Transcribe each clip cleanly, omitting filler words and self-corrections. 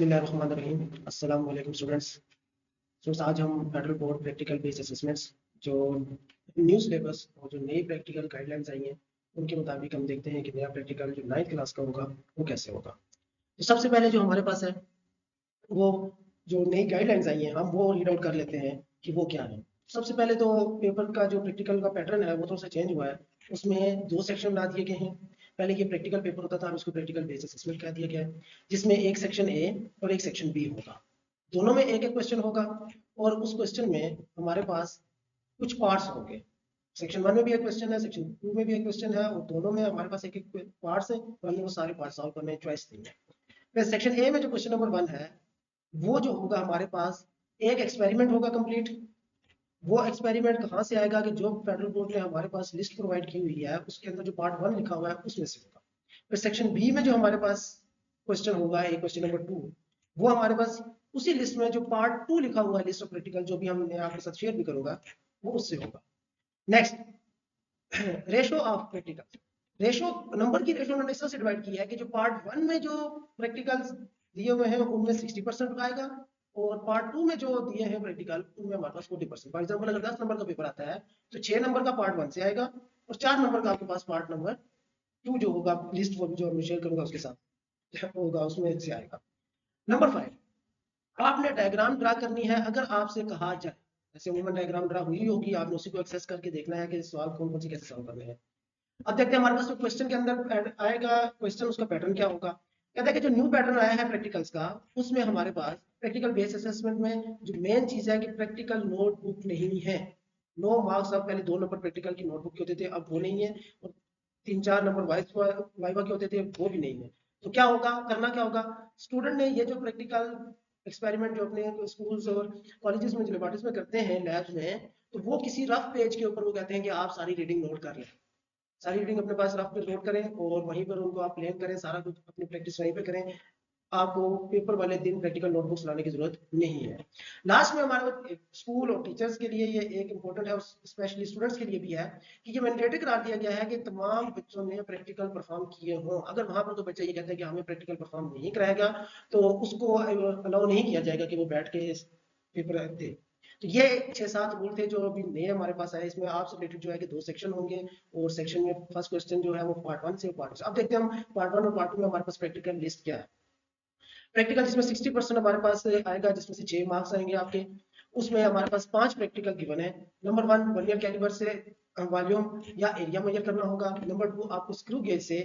बिस्मिल्लाहिर्रहमानिर्रहीम। अस्सलाम वालेकुम स्टूडेंट्स। आज हम federal board practical based assessments जो न्यू सिलेबस और जो नई प्रैक्टिकल गाइडलाइंस आई हैं उनके मुताबिक हम देखते हैं कि नया प्रैक्टिकल जो 9th क्लास का होगा वो कैसे होगा। तो सबसे पहले जो हमारे पास है वो जो नई गाइडलाइंस आई हैं हम वो रीड आउट कर लेते हैं कि वो क्या है। सबसे पहले तो पेपर का जो प्रैक्टिकल का पैटर्न है वो थोड़ा सा चेंज हुआ है। उसमें 2 सेक्शन बना दिए गए हैं। पहले ये प्रैक्टिकल पेपर होता था, अब इसको प्रैक्टिकल बेस्ड असेसमेंट कह दिया गया है, जिसमें एक सेक्शन ए और एक सेक्शन बी होगा। दोनों में एक एक क्वेश्चन होगा और उस क्वेश्चन में हमारे पास कुछ पार्ट्स होंगे। सेक्शन 1 में भी एक क्वेश्चन है, सेक्शन 2 में भी एक क्वेश्चन है और दोनों में हमारे पास एक एक पार्ट्स है और हमने वो सारे पार्ट सॉल्व करने चॉइस दी है। फिर सेक्शन ए में जो क्वेश्चन नंबर 1 है वो जो होगा हमारे पास एक एक्सपेरिमेंट होगा कंप्लीट। वो एक्सपेरिमेंट कहाँ से आएगा कि जो फेडरल बोर्ड ने हमारे पास लिस्ट प्रोवाइड की हुई है उसके अंदर जो पार्ट 1 लिखा हुआ है उसमें से होगा। फिर सेक्शन बी में जो हमारे पास क्वेश्चन होगा एक क्वेश्चन नंबर 2 वो हमारे पास उसी लिस्ट में जो पार्ट 2 लिखा हुआ है लिस्ट ऑफ प्रैक्टिकल जो भी हमने आपके साथ शेयर भी करूंगा वो उससे होगा। Next ratio of practical. Ratio number की रेशो उन्होंने इस तरह से डिवाइड किया है कि जो पार्ट 1 में जो प्रैक्टिकल्स दिए हुए हैं उनमें 60% आएगा और पार्ट 2 में जो दिए हैं प्रैक्टिकल उनमें हमारे पास 40%। फॉर एग्जांपल अगर 10 नंबर का पेपर आता है तो 6 नंबर का पार्ट 1 से आएगा और 4 नंबर का आपके पास पार्ट नंबर 2 जो होगा लिस्ट वो जो मैं शेयर करूंगा उसके साथ होगा उसमें से आएगा। नंबर 5 आपने डायग्राम ड्रा करनी है। अगर आपसे कहा जाए जैसे वुमन डायग्राम ड्रा हुई होगी आपने उसी को एक्सेस करके देखना है कि सवाल कौन कौन से कैसे सॉल्व करने हैं। अब देखते हैं हमारे पास जो क्वेश्चन के अंदर आएगा क्वेश्चन उसका पैटर्न क्या होगा। कहता है कि जो न्यू पैटर्न आया है प्रैक्टिकल्स का उसमें हमारे पास प्रैक्टिकल बेस्ड असेसमेंट में जो मेन चीज है कि प्रैक्टिकल नोटबुक नहीं है। 9 मार्क्स अब पहले 2 नंबर प्रैक्टिकल की नोटबुक के होते थे अब वो नहीं है और 3-4 नंबर वाइवा के होते थे वो भी नहीं है। तो क्या होगा करना क्या होगा स्टूडेंट ने ये जो प्रैक्टिकल एक्सपेरिमेंट जो अपने स्कूल्स और कॉलेजेस में जो लेबोरेटरीज में करते हैं लैब्स में तो वो किसी रफ पेज के ऊपर वो कहते हैं कि आप सारी रीडिंग नोट कर लें। सारी रीडिंग अपने पास रफ पे नोट करें और वहीं पर उनको आप प्लान करें सारा कुछ अपनी प्रैक्टिस वहीं पे करें। आपको पेपर वाले दिन प्रैक्टिकल नोटबुक्स लाने की जरूरत नहीं है। लास्ट में हमारे स्कूल और टीचर्स के लिए ये एक इंपॉर्टेंट है और स्पेशली स्टूडेंट्स के लिए भी है कि ये मैंडेटरी करार दिया गया है कि तमाम बच्चों ने प्रैक्टिकल परफॉर्म किए हों। अगर वहां पर कोई बच्चा ये कहता है कि हमें प्रैक्टिकल परफॉर्म नहीं कराएगा तो उसको अलाउ नहीं किया जाएगा कि वो बैठ के पेपर दे। तो ये 6-7 रूल थे जो अभी नए हमारे पास आए। इसमें आपसे रिलेटेड जो है कि 2 सेक्शन होंगे और सेक्शन में फर्स्ट क्वेश्चन जो है वो पार्ट 1 से पार्ट 2। अब देखते हैं हम पार्ट 1 और पार्ट 2 में हमारे पास प्रैक्टिकल लिस्ट क्या है। प्रैक्टिकल जिसमें 60% हमारे पास आएगा जिसमें से 6 मार्क्स आएंगे आपके। उसमें हमारे पास 5 प्रैक्टिकल गिवन है। नंबर 1 वर्नियर कैलिपर से वॉल्यूम या एरिया मेजर करना होगा। नंबर 2 आपको स्क्रू गेज से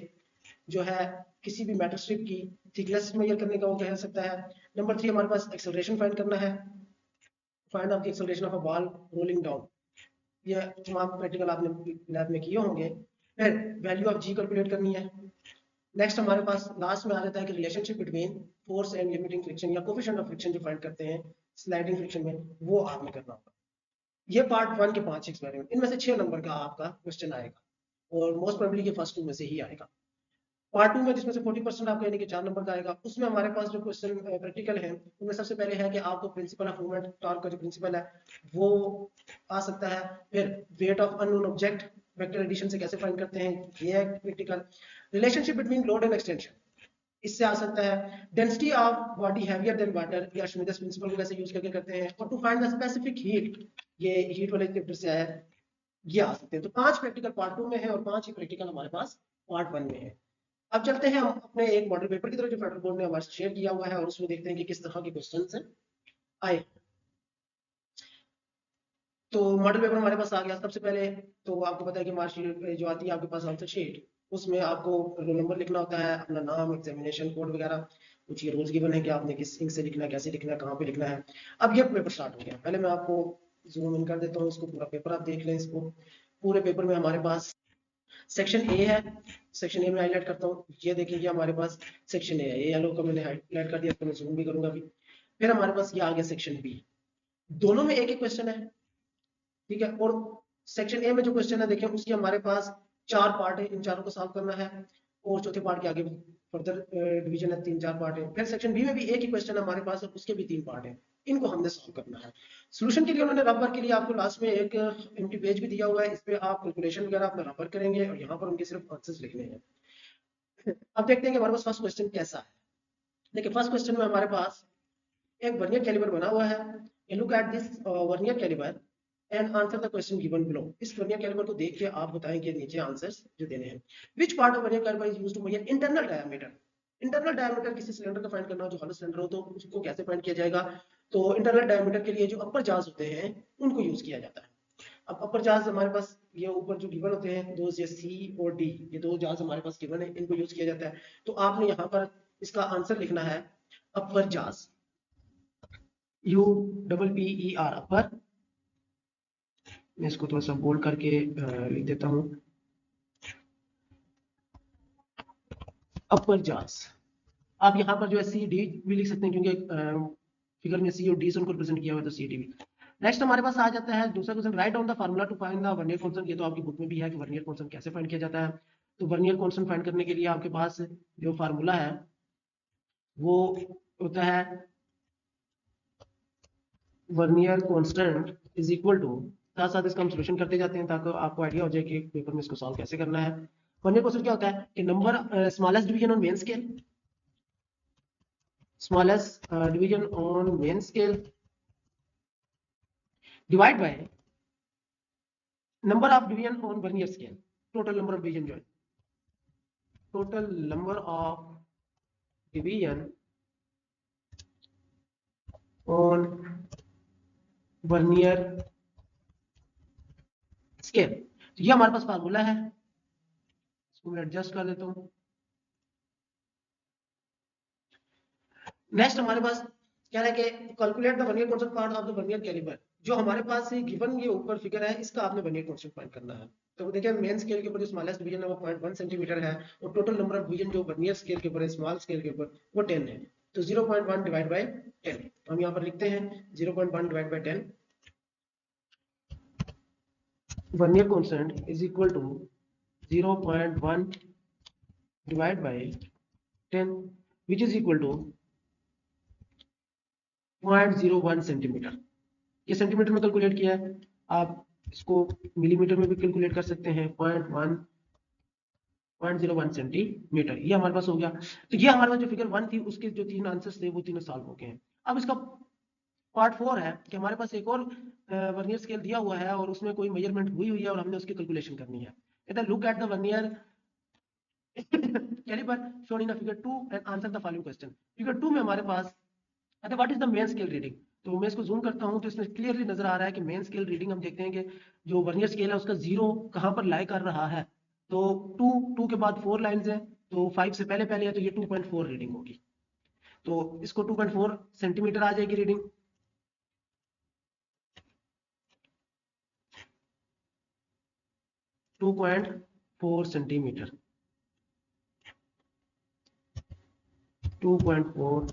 जो है किसी भी मेटल स्ट्रिप की थिकनेस मेजर करने का वो कह सकता है। नंबर 3 हमारे पास एक्सेलरेशन फाइंड करना है। Find out the acceleration of a ball rolling down. ये तमाम प्रैक्टिकल आपने लैब में किए होंगे। फिर वैल्यू ऑफ जी कैलकुलेट करनी है। नेक्स्ट हमारे पास लास्ट में आ जाता है कि relationship between force and limiting friction या कोफिशिएंट ऑफ फ्रिक्शन जो फाइंड करते हैं स्लाइडिंग फ्रिक्शन में वो आपने करना होगा। ये पार्ट 1 के 5 एक्सपेरिमेंट इनमें से 6 नंबर का आपका क्वेश्चन आएगा और मोस्ट प्रोबेबली ये फर्स्ट 2 में से ही आएगा। पार्ट 2 में जिसमें से 40% आपका यानी कि 4 नंबर का आएगा उसमें हमारे पास जो क्वेश्चन प्रैक्टिकल है उनमें सबसे पहले है कि आपको प्रिंसिपल ऑफ मूवमेंट टॉर्क का जो प्रिंसिपल है वो आ सकता है। फिर weight of unknown object vector addition से कैसे फाइंड करते हैं ये है practical. Relationship between load and extension इससे आ सकता है। Density of body heavier than water या श्मिटस प्रिंसिपल को कैसे यूज करके करते हैं। और to find the specific heat ये हीट वाले चैप्टर से आया है ये आ सकते हैं। तो 5 प्रैक्टिकल पार्ट 2 में है और 5 ही प्रैक्टिकल हमारे पास पार्ट 1 में है। अब चलते हैं हम अपने एक मॉडल पेपर की तरफ जो फेडरल बोर्ड ने हमारे शेयर किया हुआ है और उसमें देखते हैं कि किस तरह के क्वेश्चंस हैं आए। तो मॉडल पेपर हमारे पास आ गया। सबसे पहले तो आपको पता है कि मार्कशीट जो आती है आपके पास आंसर शीट उसमें आपको रोल नंबर लिखना होता है अपना नाम एग्जामिनेशन कोड वगैरह कुछ ये रूल्स गिवन है कि आपने किस इंक से लिखना है कैसे लिखना है कहाँ पे लिखना है। अब ये पेपर स्टार्ट हो गया। पहले मैं आपको जूम इन कर देता हूँ इसको पूरा पेपर आप देख लें। इसको पूरे पेपर में हमारे पास सेक्शन ए है। सेक्शन ए में हाईलाइट करता हूँ ये देखिए ये हमारे पास सेक्शन ए है। ये येलो को मैंने हाईलाइट कर दिया तो मैं जूम भी करूंगा अभी। फिर हमारे पास ये आ गया सेक्शन बी। दोनों में एक एक क्वेश्चन है ठीक है। और सेक्शन ए में जो क्वेश्चन है देखिए उसकी हमारे पास 4 पार्ट है इन चारों को सॉल्व करना है और चौथे पार्ट के आगे फर्दर डिवीजन है 3-4 पार्ट है। फिर सेक्शन बी में भी एक ही क्वेश्चन है हमारे पास और उसके भी 3 पार्ट है। इनको हमने सॉल्व करना है। सॉल्यूशन के लिए उन्होंने रबर के लिए आपको लास्ट में एक एम्प्टी पेज भी दिया हुआ है। इस पे आप कैलकुलेशन वगैरह अपना रबर करेंगे और यहाँ पर उनके सिर्फ आंसर्स लिखने हैं। अब देखते हैं कि हमारे पास फर्स्ट क्वेश्चन कैसा है। देखिए फर्स्ट क्वेश्चन में हमारे पास एक वर्नियर कैलिपर बना हुआ है। Look at this vernier caliper and answer the question given below. इस वर्नियर कैलिपर को देख के आप बताएंगे नीचे आंसर्स जो देने हैं। Which part of vernier caliper is used to measure internal diameter. Internal diameter किसी सिलेंडर का फाइंड करना हो जो हॉलो सिलेंडर हो तो उसको कैसे फाइंड किया जाएगा। तो इंटरनल डायमीटर के लिए जो अपर जाज होते हैं उनको यूज किया जाता है। अब अपर जाज हमारे पास ये ऊपर जो गिवन होते हैं दो, ये सी और डी, ये दो जाज हमारे पास गिवन है, इनको यूज किया जाता है। तो आपने यहाँ पर इसका आंसर लिखना है अपर जाज, UPPER अपर। मैं इसको थोड़ा सा बोल्ड करके लिख देता हूँ, अपर जाज। आप यहाँ पर जो है सी डी भी लिख सकते हैं क्योंकि फिगर में सी और डी से उनको रिप्रेजेंट किया हुआ है, तो सी डी भी। नेक्स्ट हमारे पास आ जाता है दूसरा question, write down the formula to find the vernier constant. ये तो आपकी बुक में भी है कि वर्नियर कांस्टेंट कैसे फाइंड किया जाता है। तो वर्नियर कांस्टेंट फाइंड करने के लिए आपके पास जो फार्मूला है वो होता है vernier constant is equal to, साथ साथ इसका हम सॉल्यूशन करते जाते हैं ताकि आपको आइडिया हो जाए कि पेपर में इसको सॉल्व कैसे करना है। वर्नियर कांस्टेंट क्या होता है कि number smallest division on main scale, smallest division on main scale divide by number of division on vernier scale, total number of division जो है, total number of division on vernier scale। तो ये हमारे पास formula है, इसको मैं adjust कर देता हूँ। नेक्स्ट हमारे पास क्या है कि calculate the vernier constant part of the vernier caliper. जो हमारे पास गिवन ये ऊपर फिगर है इसका आपने वर्नियर कांस्टेंट फाइंड करना है। तो देखिए मेन स्केल के ऊपर जो स्मॉलेस्ट डिवीजन है वो 0.1 सेंटीमीटर है और टोटल नंबर ऑफ डिवीजन जो वर्नियर स्केल के ऊपर है, स्मॉल स्केल के ऊपर, वो 10 है। तो 0.1 डिवाइड बाय 10 हम यहाँ पर लिखते हैं 0.1 divide by 10। Vernier constant is equal to 0.1 divide by 10 which is equal to 0.01 centimetre. ये सेंटीमीटर में कैलकुलेट किया है, आप इसको मिलीमीटर में भी कैलकुलेट कर सकते हैं। 0.01 सेंटीमीटर ये हमारे पास हो गया। तो ये हमारे पास जो फिगर 1 थी उसके जो 3 आंसर्स थे वो तीनों सॉल्व हो गए हैं। अब इसका पार्ट 4 है कि हमारे पास एक और वर्नियर स्केल दिया हुआ है और उसमें कोई मेजरमेंट हुई है और हमने उसकी कैलकुलेशन करनी है। कहता है look at the vernier caliper shown in figure 2 and answer the following question. Figure 2 में हमारे पास अच्छा what is the main scale reading. तो मैं इसको जूम करता हूं तो इसमें क्लियरली नजर आ रहा है कि मेन स्केल रीडिंग हम देखते हैं कि जो वर्नियर स्केल है उसका जीरो कहां पर लाई कर रहा है। तो 2 के बाद 4 लाइंस है, तो 5 से पहले पहले है, तो ये 2.4 रीडिंग होगी। तो इसको 2.4 सेंटीमीटर आ जाएगी reading. To 2.4 centimetre, 2.4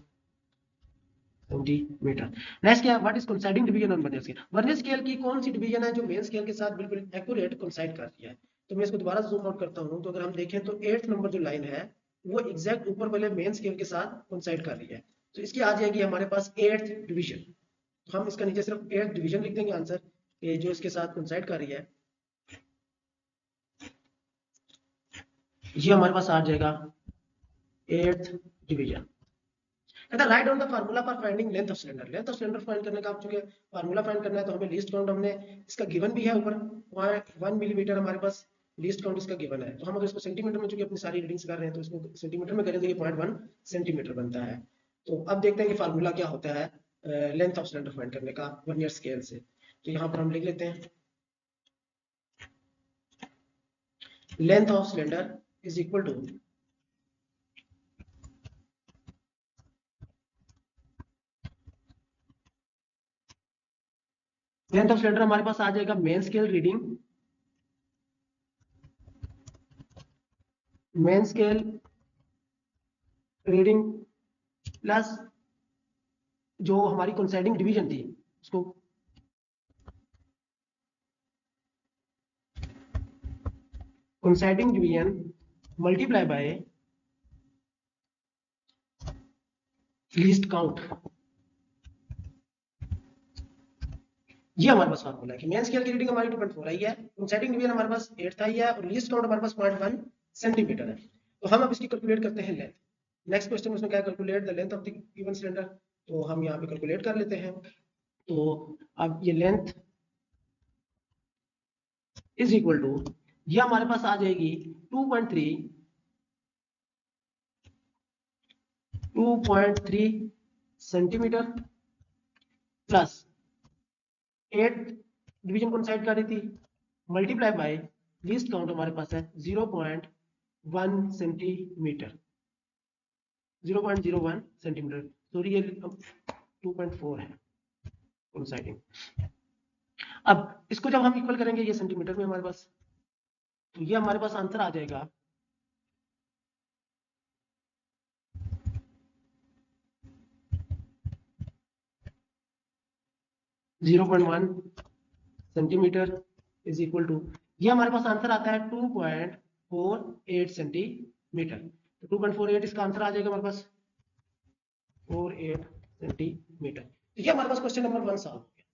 centimetre. Next क्या है, what is coinciding division on vernier scale. Vernier scale की कौन सी डिवीजन है जो मेन स्केल के साथ बिल्कुल एक्यूरेट कोइंसाइड कर रही है। तो मैं इसको दोबारा जूम आउट करता हूं तो अगर हम देखें तो 8th नंबर जो लाइन है वो एग्जैक्ट ऊपर वाले मेन स्केल के साथ कोइंसाइड कर रही है। तो इसकी आ जाएगी हमारे पास 8th डिवीजन। तो हम इसका नीचे सिर्फ 8th डिवीजन लिख देंगे आंसर जो इसके साथ कोइंसाइड कर रही है। ये हमारे पास आ जाएगा 8th डिवीजन। कहता right down the formula for finding length of cylinder. Length of cylinder find करने का आप चूंकि फार्मूला फाइंड करना है तो हमें लीस्ट काउंट, हमने इसका गिवन भी है ऊपर 1 मिलीमीटर हमारे पास लीस्ट काउंट इसका गिवन है। तो हम अगर इसको सेंटीमीटर में चूंकि अपनी सारी रीडिंग्स कर रहे हैं तो इसको सेंटीमीटर में करें तो ये 0.1 सेंटीमीटर बनता है। तो अब देखते हैं कि फार्मूला क्या होता है लेंथ ऑफ सिलेंडर फाइंड करने का वर्नियर स्केल से। तो यहाँ पर हम लिख लेते हैं length of cylinder is equal to length of cylinder हमारे पास आ जाएगा main scale reading, main scale reading plus जो हमारी कोइंसाइडिंग डिवीजन थी उसको coinciding division multiply by least count. ये हमारे पास फार्मूला है कि मेन स्केल की रीडिंग हमारी 2.4 आई है, कोइंसाइडिंग डिवीजन हमारे पास 8 आई है और लीस्ट काउंट हमारे पास 0.1 सेंटीमीटर है। तो हम अब इसकी कैलकुलेट करते हैं लेंथ। नेक्स्ट क्वेश्चन में उसने क्या calculate the length of the given cylinder, तो हम यहाँ पे कैलकुलेट कर लेते हैं। तो अब ये लेंथ इज इक्वल टू, ये हमारे पास आ जाएगी 2.3 सेंटीमीटर प्लस 8 डिवीजन कौन साइड कर रही थी, मल्टीप्लाई बाय लीस्ट काउंट हमारे पास है 0.1 सेंटीमीटर, 0.01 सेंटीमीटर, सॉरी ये 2.4 है कोइंसाइडिंग। अब इसको जब हम इक्वल करेंगे ये सेंटीमीटर में हमारे पास, तो ये हमारे पास आंसर आ जाएगा 0.1 सेंटीमीटर इज इक्वल टू, ये हमारे पास आंसर आता है 2.48 सेंटीमीटर। तो 2.48 इसका आंसर आ जाएगा हमारे पास 48 सेंटीमीटर। तो ये हमारे पास क्वेश्चन नंबर 1 सॉल्व हो गया।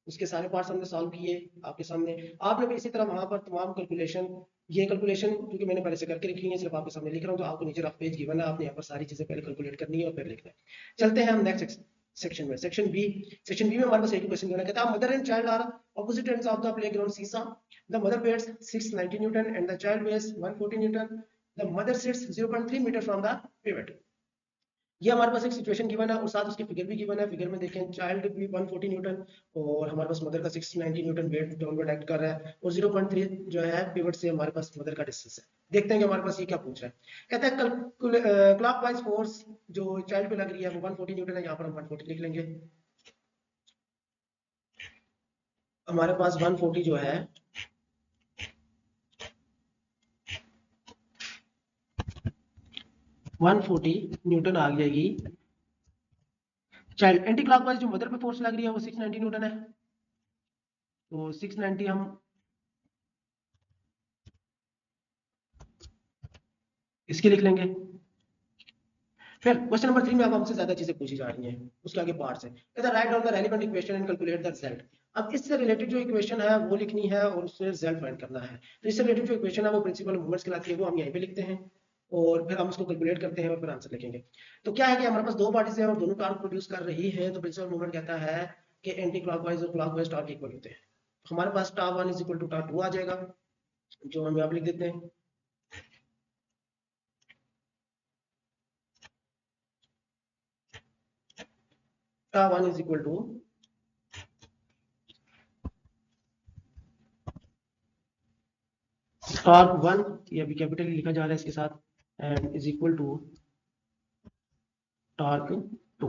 उसके सारे पार्ट्स हमने सॉल्व किए आपके सामने। आपने भी इसी तरह वहां पर तमाम कैलकुलेशन, ये कैलकुलेशन क्योंकि मैंने पहले से करके रखी है, सिर्फ आपके सामने लिख रहा हूँ, तो आपको नीचे रफ पेज गिवन है, आपने यहाँ पर सारी चीजें पहले कैलकुलेट करनी है और फिर लिखना है। चलते हैं हम नेक्स्ट सेक्शन में, सेक्शन बी। सेक्शन बी में हमारे पास एक क्वेश्चन गिवन है, कहता है mother and child are opposite ends of the playground seesaw. The mother weighs 690 Newton and the child weighs 140 Newton. The mother sits 0.3 meter from the pivot. ये हमारे पास एक सिचुएशन गिवन है और साथ उसकी फिगर भी गिवन है। फिगर में देखें चाइल्ड भी 140 न्यूटन और हमारे पास मदर का 690 न्यूटन वेट डाउनवर्ड एक्ट कर रहा है और 0.3 जो है पिवट से हमारे पास मदर का डिस्टेंस है। देखते हैं कि हमारे पास ये क्या पूछ रहा है। कहता है क्लॉकवाइज फोर्स जो चाइल्ड पे लग रही है वो 140 न्यूटन है, यहाँ पर हम 140 लिख लेंगे। हमारे पास 140 जो है 140 न्यूटन आ जाएगी। चाइल्ड एंटी क्लॉकवाइज जो मदर पे फोर्स लग रही है वो 690 न्यूटन है, तो 690 हम इसके लिख लेंगे। फिर क्वेश्चन नंबर 3 में अब हमसे ज्यादा चीजें पूछी जा रही हैं, उसके आगे पार्ट्स है। कहता है right down the relevant equation and calculate the result. अब इससे रिलेटेड जो इक्वेशन है वो लिखनी है और उससे रिजल्ट फाइंड करना है। तो इससे रिलेटेड जो इक्वेशन है वो प्रिंसिपल मूवमेंट्स कहलाती है, वो हम यहीं पे लिखते हैं और फिर हम उसको कैलकुलेट करते हैं और फिर आंसर लिखेंगे। तो क्या है कि हमारे पास दो पार्टीज हैं और दोनों टार्क प्रोड्यूस कर रही है, तो प्रिंसिपल मूवमेंट कहता है कि एंटी क्लॉकवाइज और क्लॉकवाइज टार्क इक्वल होते हैं। तो हमारे पास टार 1 इज इक्वल टू टार 2 आ जाएगा, जो हम यहाँ पे लिख देते हैं। टार 1 इज इक्वल टू टार्क 1, ये अभी कैपिटल लिखा जा रहा है इसके साथ, and is equal to torque 2।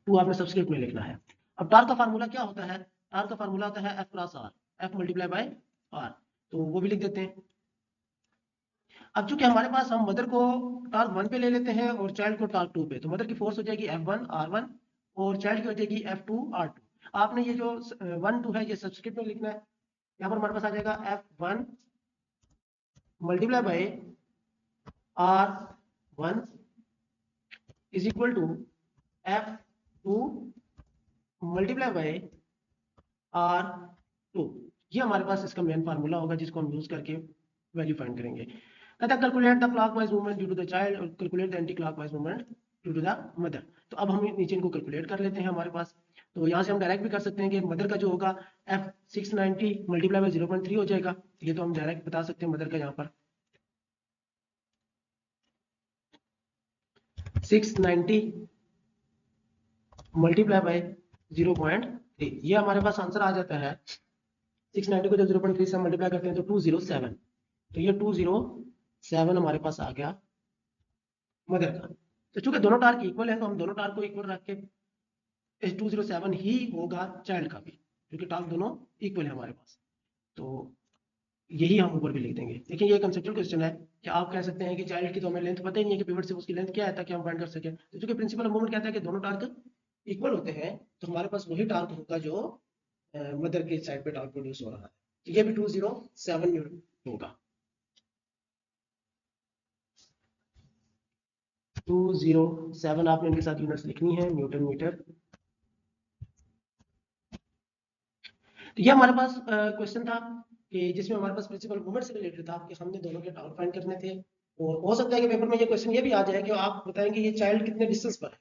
2 आपने सब्सक्रिप्ट में लिखना है। अब टार्क का फार्मूला क्या होता है, टार्क का फार्मूला होता है F cross R, F multiply by R, तो वो भी लिख देते हैं। अब चूंकि हमारे पास हम मदर को टार्क 1 पे ले लेते हैं और चाइल्ड को टार्क 2 पे, तो मदर की फोर्स हो जाएगी F1 R1 और चाइल्ड की हो जाएगी F2 R2। आपने ये जो 1 2 है ये सब्सक्रिप्ट में लिखना है। यहाँ पर हमारे पास आ जाएगा F1 multiply by R1 is equal to F2 multiply by R2। ये हमारे पास इसका मेन फार्मूला होगा जिसको हम यूज करके वैल्यू फाइंड करेंगे। कहता है calculate the clockwise movement due to the child और calculate the anticlockwise movement due to the mother. तो अब हम नीचे इनको कैलकुलेट कर लेते हैं हमारे पास। तो यहाँ से हम डायरेक्ट भी कर सकते हैं कि मदर का जो होगा F 690 मल्टीप्लाई बाय 0.3 हो जाएगा। ये तो हम डायरेक्ट बता सकते हैं मदर का यहाँ पर 690 मल्टीप्लाई बाय 0.3, ये हमारे पास आंसर आ जाता है 690 को जब 0.3 से मल्टीप्लाई करते हैं तो 207, तो ये 207 हमारे पास आ गया मदर का। तो चूंकि दोनों टार्क इक्वल है तो हम दोनों टार्क को इक्वल रख के 207 ही होगा चाइल्ड का भी, क्योंकि टार्क दोनों इक्वल है हमारे पास। तो यही हम ऊपर भी लिख देंगे। देखिए ये कंसेप्चुअल क्वेश्चन है कि आप कह सकते हैं कि चाइल्ड की तो हमें लेंथ पता ही नहीं है कि पिवट से उसकी लेंथ क्या है ताकि हम फाइंड कर सकें। तो चूंकि प्रिंसिपल मूवमेंट कहता है कि दोनों टार्क इक्वल होते हैं, तो हमारे पास वही टार्क होगा जो मदर के साइड पे टार्क प्रोड्यूस हो रहा है। तो ये भी 207 न्यूटन होगा। 207 आपने इनके साथ यूनिट्स लिखनी है, न्यूटन मीटर। तो ये हमारे पास क्वेश्चन था कि जिसमें हमारे पास प्रिंसिपल मूवमेंट से रिलेटेड था कि हमने दोनों के टार्क फाइंड करने थे और हो सकता है कि पेपर में ये क्वेश्चन ये भी आ जाए कि आप बताएं कि ये चाइल्ड कितने डिस्टेंस पर है,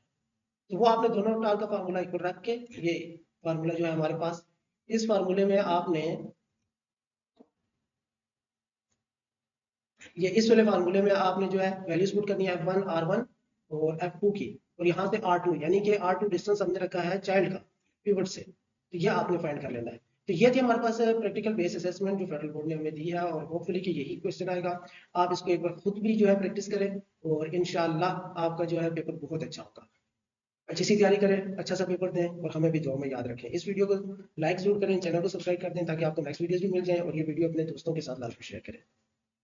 तो वो आपने दोनों टाल का फार्मूला इक्वल रख के, ये फार्मूला जो है हमारे पास, इस फार्मूले में आपने ये इस वाले फार्मूले में आपने जो है वैल्यूज पुट करनी है F1 R1 और F2 की, और यहाँ से R2, यानी कि R2 डिस्टेंस हमने रखा है चाइल्ड का पिवट से, तो यह आपने फाइंड कर लेना है। तो ये थी हमारे पास प्रैक्टिकल बेस असेसमेंट जो फेडरल बोर्ड ने हमें दी है, और होपफुली कि यही क्वेश्चन आएगा। आप इसको एक बार खुद भी जो है प्रैक्टिस करें, और इंशाल्लाह आपका जो है पेपर बहुत अच्छा होगा। अच्छी सी तैयारी करें, अच्छा सा पेपर दें, और हमें भी दुआ में याद रखें। इस वीडियो को लाइक जरूर करें, चैनल को सब्सक्राइब कर दें ताकि आपको नेक्स्ट वीडियोस भी मिल जाएं, और ये वीडियो अपने दोस्तों के साथ लाजमी शेयर करें।